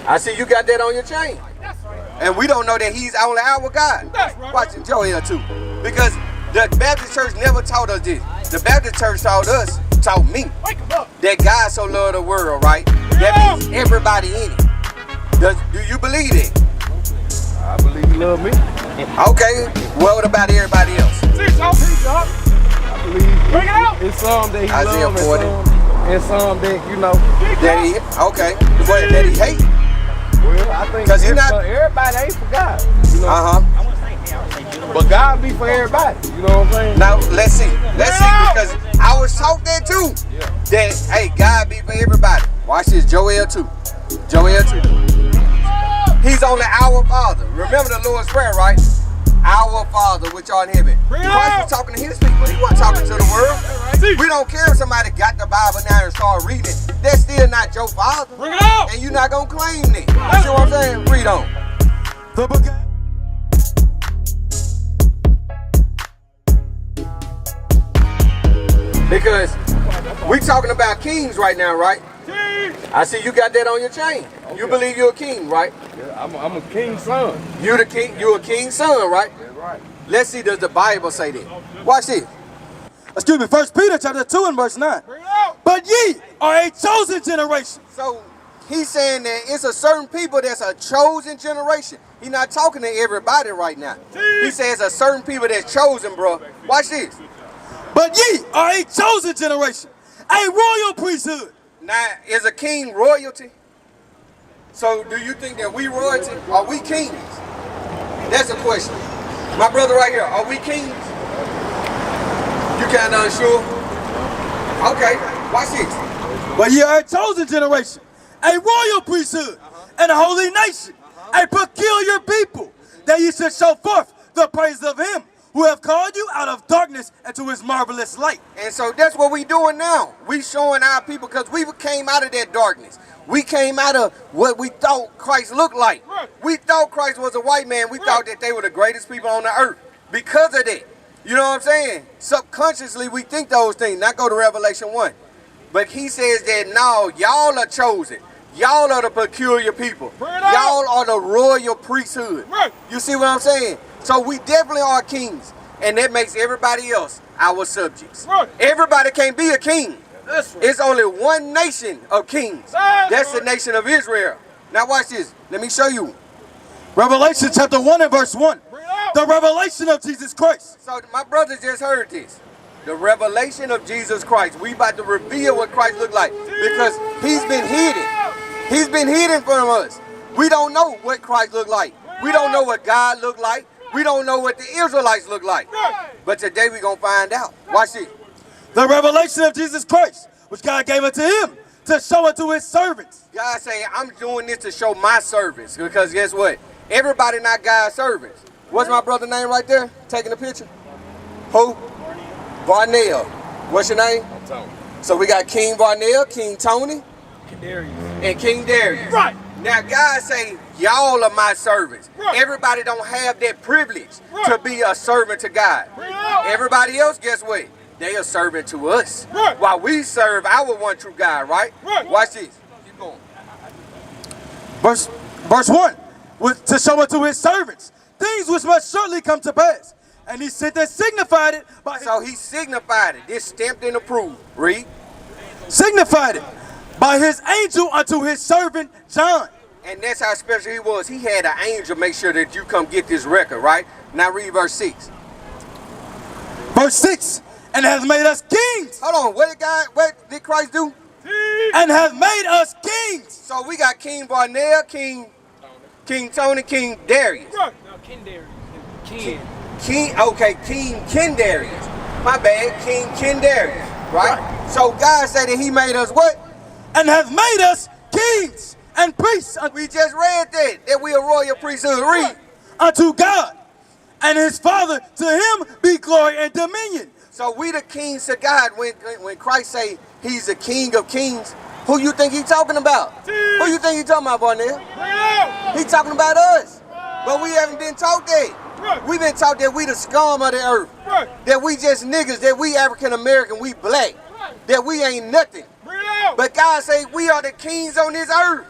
I see you got that on your chain. And we don't know that he's only our God. Watch it, Joel 2. Because the Baptist church never taught us this. The Baptist church taught me, that God so loved the world, right? That means everybody in it. Do you believe it? I believe he loved me. Okay, well, what about everybody else? I believe it's some that he Isaiah loves 40. and some that, you know. That he, okay, but that he hate. Well, I think everybody ain't for God. You know? But God be for everybody. You know what I'm saying? Now, let's see. Because I was taught that too. Yeah. That, hey, God be for everybody. Watch this, Joel 2. Joel 2. He's only our Father. Remember the Lord's Prayer, right? Our Father which art in heaven. Christ was talking to his people. He wasn't talking to the world. We don't care if somebody got the Bible now and start reading it. That's still not your Father. Bring it out. And you're not going to claim it. You see what I'm saying? Read on. The book. Because we talking about kings right now, right? I see you got that on your chain. Okay. You believe you're a king, right? Yeah, I'm a king's son. You the king. You're a king's son, right? Yeah, right. Let's see. Does the Bible say that? Watch this. Excuse me. 1 Peter chapter 2 and verse 9. But ye are a chosen generation. So he's saying that it's a certain people that's a chosen generation. He's not talking to everybody right now. He says a certain people that's chosen, bro. Watch this. But ye are a chosen generation, a royal priesthood. Now, is a king royalty? So do you think that we royalty? Are we kings? That's a question. My brother right here, are we kings? You kind of unsure? Okay, watch this. But ye are a chosen generation, a royal priesthood, and a holy nation, a peculiar people, that ye should show forth the praise of him who have called you out of darkness into his marvelous light. And so that's what we doing now. We showing our people, because we came out of that darkness. We came out of what we thought Christ looked like. We thought Christ was a white man. We thought that they were the greatest people on the earth because of that. You know what I'm saying? Subconsciously, we think those things. Now go to Revelation 1. But he says that no, y'all are chosen. Y'all are the peculiar people. Y'all are the royal priesthood. You see what I'm saying? So we definitely are kings. And that makes everybody else our subjects. Everybody can't be a king. It's only one nation of kings. That's the nation of Israel. Now watch this. Let me show you. Revelation chapter 1 and verse 1. The revelation of Jesus Christ. So my brothers just heard this. The revelation of Jesus Christ. We about to reveal what Christ looked like. Because he's been hidden. He's been hidden from us. We don't know what Christ looked like. We don't know what God looked like. We don't know what the Israelites look like. But today we're going to find out. Watch this. The revelation of Jesus Christ, which God gave unto him to show unto his servants. God say, I'm doing this to show my servants. Because guess what? Everybody not God's servants. What's my brother's name right there? Taking the picture? Who? Varnell. What's your name? Tony. So we got King Varnell, King Tony, Darius. and King Darius. Right. Now God say, y'all are my servants. Everybody don't have that privilege to be a servant to God. Everybody else, guess what? They are servant to us. While we serve our one true God, right? Watch this. Keep going. Verse 1. To show unto his servants things which must shortly come to pass. And he sent and signified it by his, So he signified it. This stamped and approved. Read. signified it by his angel unto his servant John. And that's how special he was. He had an angel make sure that you come get this record, right? Now read verse 6. Verse 6. And has made us kings. Hold on. What did Christ do? And has made us kings. So we got King Varnell, King Tony, King Darius. No, King Darius. King. King Darius. My bad, King Darius, right? So God said that he made us what? And has made us kings and priests We just read that we a royal priesthood. Read. unto God. And his Father, to him be glory and dominion. So we the kings to God. When Christ say he's the King of kings, who you think he talking about? Who you think he talking about, Barnell? He talking about us. But we haven't been taught that. We've been taught that we the scum of the earth. That we just niggas, that we African American, we black. That we ain't nothing. But God say we are the kings on this earth.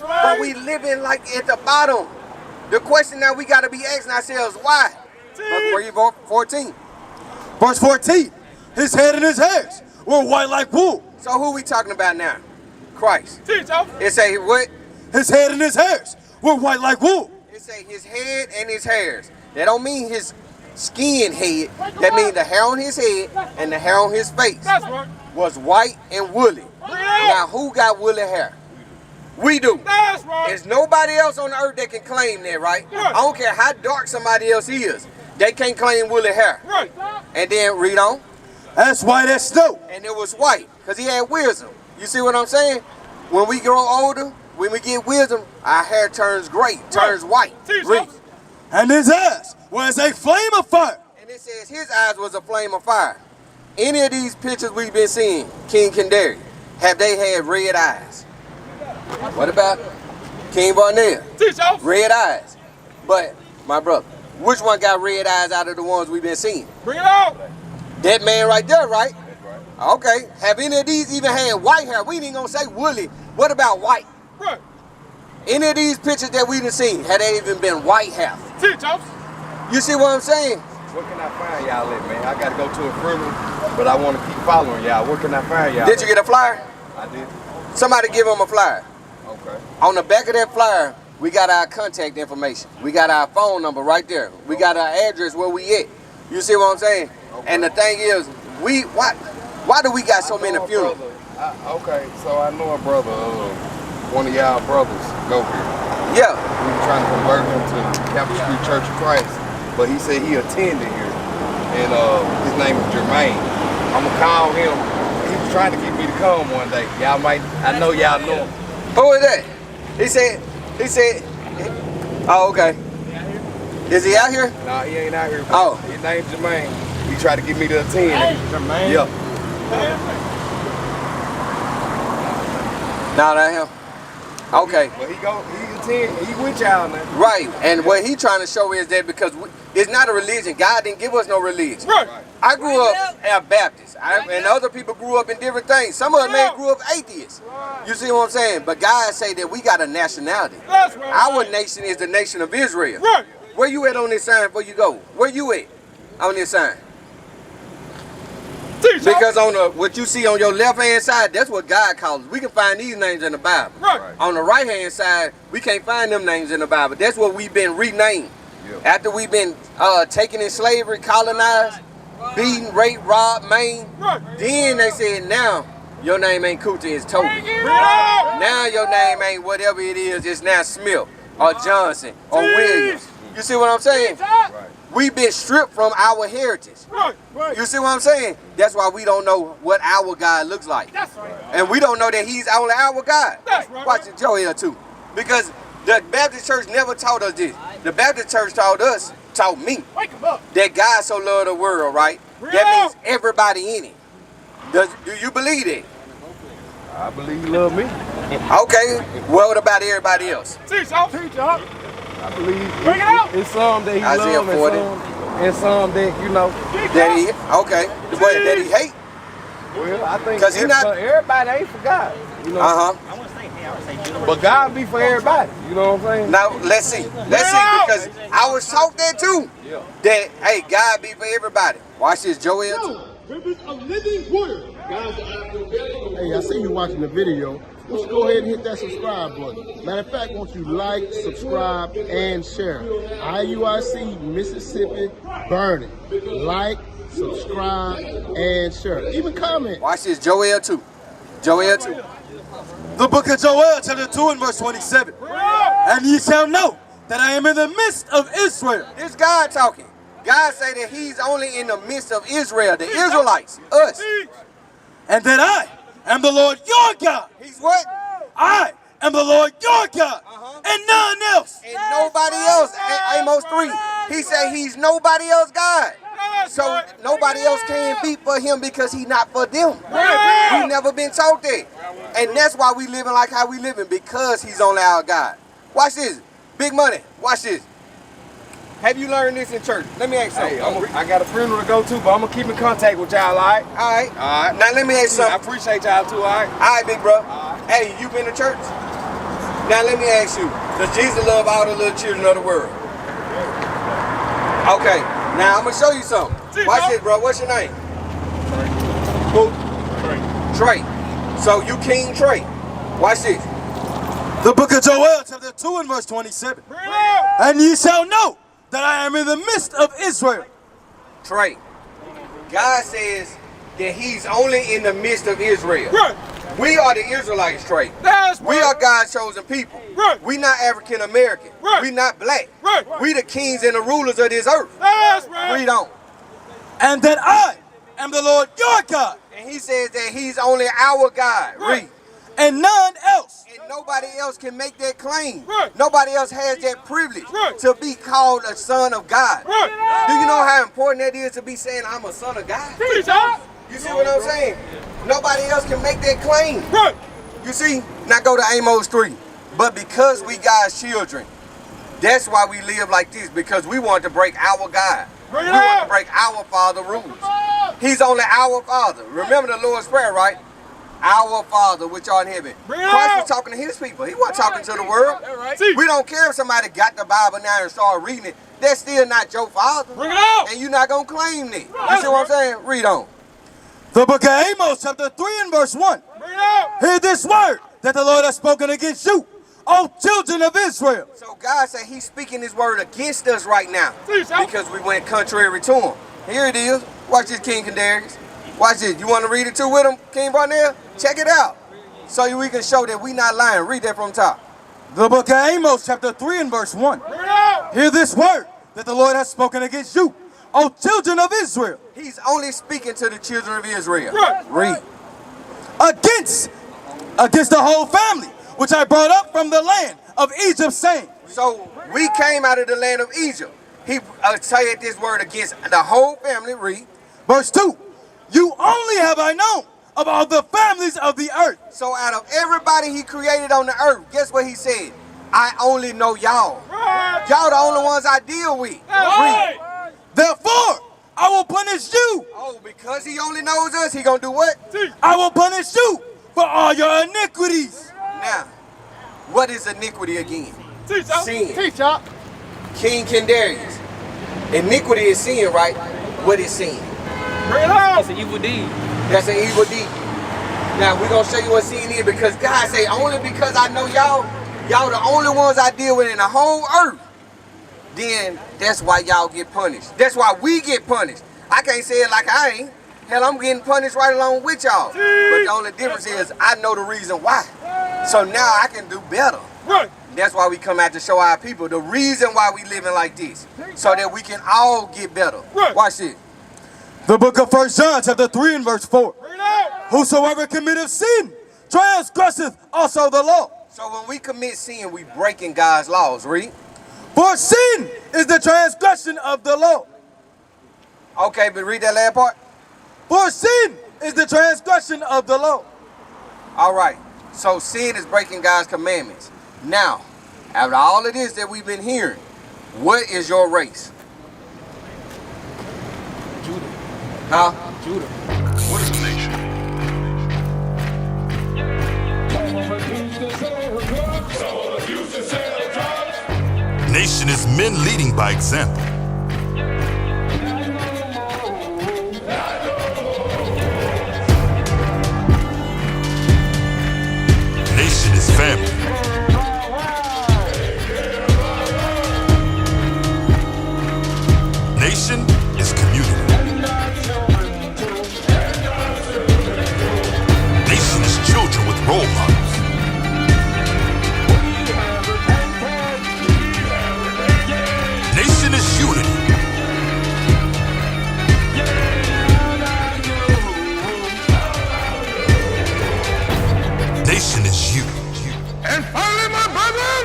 But we living like at the bottom? The question now we got to be asking ourselves, why? Where you go? 14. Verse 14. His head and his hairs were white like wool. So who we talking about now? Christ. Teach us. It say what? His head and his hairs were white like wool. It say his head and his hairs. That don't mean his skin head. That means the hair on his head and the hair on his face That's right. was white and woolly. Now who got woolly hair? We do. That's right. There's nobody else on the earth that can claim that, right? I don't care how dark somebody else is. They can't claim woolly hair. Right. And then read on. That's white as snow. And it was white because he had wisdom. You see what I'm saying? When we grow older, when we get wisdom, our hair turns gray, turns white. Read. And his eyes was a flame of fire. And it says his eyes was a flame of fire. Any of these pictures we've been seeing, King Gedaliah, have they had red eyes? What about King Barnell? Teach us. Red eyes. But, my brother, which one got red eyes out of the ones we've been seeing? Bring it out. That man right there, right? Okay. Have any of these even had white hair? We ain't gonna say woolly. What about white? Right. Any of these pictures that we done seen, had they even been white hair? Teach us. You see what I'm saying? Where can I find y'all at, man? I gotta go to a funeral, but I want to keep following y'all. Where can I find y'all? Did you get a flyer? I did. Somebody give them a flyer. Okay. On the back of that flyer, we got our contact information. We got our phone number right there. We got our address where we at. You see what I'm saying? Okay. And the thing is, why do we got so many funerals? Okay, so I know a brother, one of y'all brothers go here. Yeah. We were trying to convert him to Capital Street Church of Christ, but he said he attended here, and his name is Jermaine. I'm gonna call him. He was trying to get me to come one day. Y'all might, I know y'all know him. Who is that? He said, oh, okay. Is he out here? Nah, he ain't out here. Oh. His name's Jermaine. He tried to get me to attend. Jermaine? Yeah. Nah, not him. Okay. But he with y'all now. Right, and what he trying to show is that because it's not a religion. God didn't give us no religion. Right. I grew up a Baptist, and other people grew up in different things. Some of us may grew up atheists. You see what I'm saying? But God say that we got a nationality. That's right. Our nation is the nation of Israel. Right. Where you at on this sign before you go? Where you at on this sign? Because on what you see on your left hand side, that's what God calls us. We can find these names in the Bible. Right. On the right hand side, we can't find them names in the Bible. That's what we've been renamed. Yeah. After we've been taken in slavery, colonized, beaten, raped, robbed, maimed. Right. Then they said, now your name ain't Kuta, it's Toby. Now your name ain't whatever it is, it's now Smith or Johnson or Williams. You see what I'm saying? Right. We've been stripped from our heritage. Right. Right. You see what I'm saying? That's why we don't know what our God looks like. That's right. And we don't know that he's only our God. That's right. Watch it, Joel too. Because the Baptist church never taught us this. The Baptist church taught me that God so loved the world, right? That means everybody in it. Do you believe it? I believe he love me. Okay. Well, what about everybody else? Teach up. I believe Bring it out. It's some that he Isaiah love 40. and some that, you know. That he, okay. That he hate. Well, I think because everybody ain't for God. You know? Uh-huh. But God be for everybody. You know what I'm saying? Now, let's see. Let's see, because I was taught that too. Yeah. That, hey, God be for everybody. Watch this, Joel. Rivers of living water. Hey, I see you watching the video. Why don't you go ahead and hit that subscribe button. Matter of fact, won't you like, subscribe, and share. IUIC Mississippi Burning. Like, subscribe, and share. Even comment. Watch this, Joel 2. Joel 2. The book of Joel, chapter 2 and verse 27. And ye shall know that I am in the midst of Israel. This God talking. God say that he's only in the midst of Israel, the Israelites, us. And that I am the Lord your God. He's what? I am the Lord your God, and none else. And nobody else. Amos 3. He said he's nobody else God. So nobody else can be for him because he's not for them. We never been taught that. And that's why we living like how we living, because he's only our God. Watch this. Big money. Watch this. Have you learned this in church? Let me ask you something. I got a funeral to go to, but I'm going to keep in contact with y'all, all right? All right. All right. Now let me ask you something. I appreciate y'all too, all right? All right, big bro. Hey, you been to church? Now let me ask you, does Jesus love all the little children of the world? Okay, now I'm going to show you something. Watch this, bro. What's your name? Who? Trey. So you King Trey. Watch this. The book of Joel, chapter 2 and verse 27. And ye shall know that I am in the midst of Israel. Trey, God says that he's only in the midst of Israel. Right. We are the Israelites, Trey. That's We are God's chosen people. Right. We not African American. Right. We not black. Right. We the kings and the rulers of this earth. That's right. Read on. And that I am the Lord your God, And he says that he's only our God. Right. Read. and none else. And nobody else can make that claim. Right. Nobody else has that privilege Right. to be called a son of God. Right. Do you know how important that is to be saying I'm a son of God? Teach us. You see what I'm saying? Nobody else can make that claim. Right. You see? Now go to Amos 3. But because we God's children, that's why we live like this, because we want to break our God. Bring We it want out. to break our Father rules. He's only our Father. Remember the Lord's Prayer, right? Our Father which art in heaven. Bring it Christ out. was talking to his people. He wasn't talking to the world. Right. We don't care if somebody got the Bible now and started reading it. That's still not your Father. Bring it out. And you're not going to claim that. You see what I'm saying? Read on. The book of Amos, chapter 3 and verse 1. Bring it out. Hear this word that the Lord has spoken against you, O children of Israel. So God said he's speaking his word against us right now Please, help. because we went contrary to him. Here it is. Watch this, King Gedaliah. Watch this. You want to read it too with him, King Barnell? Check it out. So we can show that we not lying. Read that from top. The book of Amos, chapter 3 and verse 1. Bring it out. Hear this word that the Lord has spoken against you, O children of Israel. He's only speaking to the children of Israel. Right. Read. Against the whole family, which I brought up from the land of Egypt, saying. So we came out of the land of Egypt. He said this word against the whole family. Read. Verse 2. You only have I known of all the families of the earth. So out of everybody he created on the earth, guess what he said? I only know y'all. Right. Y'all the only ones I deal with. Right. Therefore, I will punish you. Oh, because he only knows us, he gonna do what? I will punish you for all your iniquities. Now, what is iniquity again? Teach us. Sin. Teach us. King Gedaliah. Iniquity is sin, right? What is sin? Bring it out. It's an evil deed. That's an evil deed. Now, we're gonna show you what sin is because God say, only because I know y'all the only ones I deal with in the whole earth, then that's why y'all get punished. That's why we get punished. I can't say it like I ain't. Hell, I'm getting punished right along with y'all. But the only difference is I know the reason why. So now I can do better. Right. That's why we come out to show our people the reason why we living like this. So that we can all get better. Right. Watch this. The book of 1 John, chapter 3 and verse 4. Bring it out. Whosoever committeth sin transgresseth also the law. So when we commit sin, we breaking God's laws. Read. For sin is the transgression of the law. Okay, but read that last part. For sin is the transgression of the law. All right. So sin is breaking God's commandments. Now, after all of this that we've been hearing, what is your race? Judah. Huh? Judah. What is a nation? Nation is men leading by example. Nation is family. Nation is community. Nation is children with role models. Nation is unity. Nation is you. And finally, my brethren,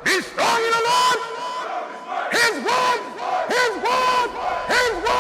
be strong in the Lord. His word, His word, His word.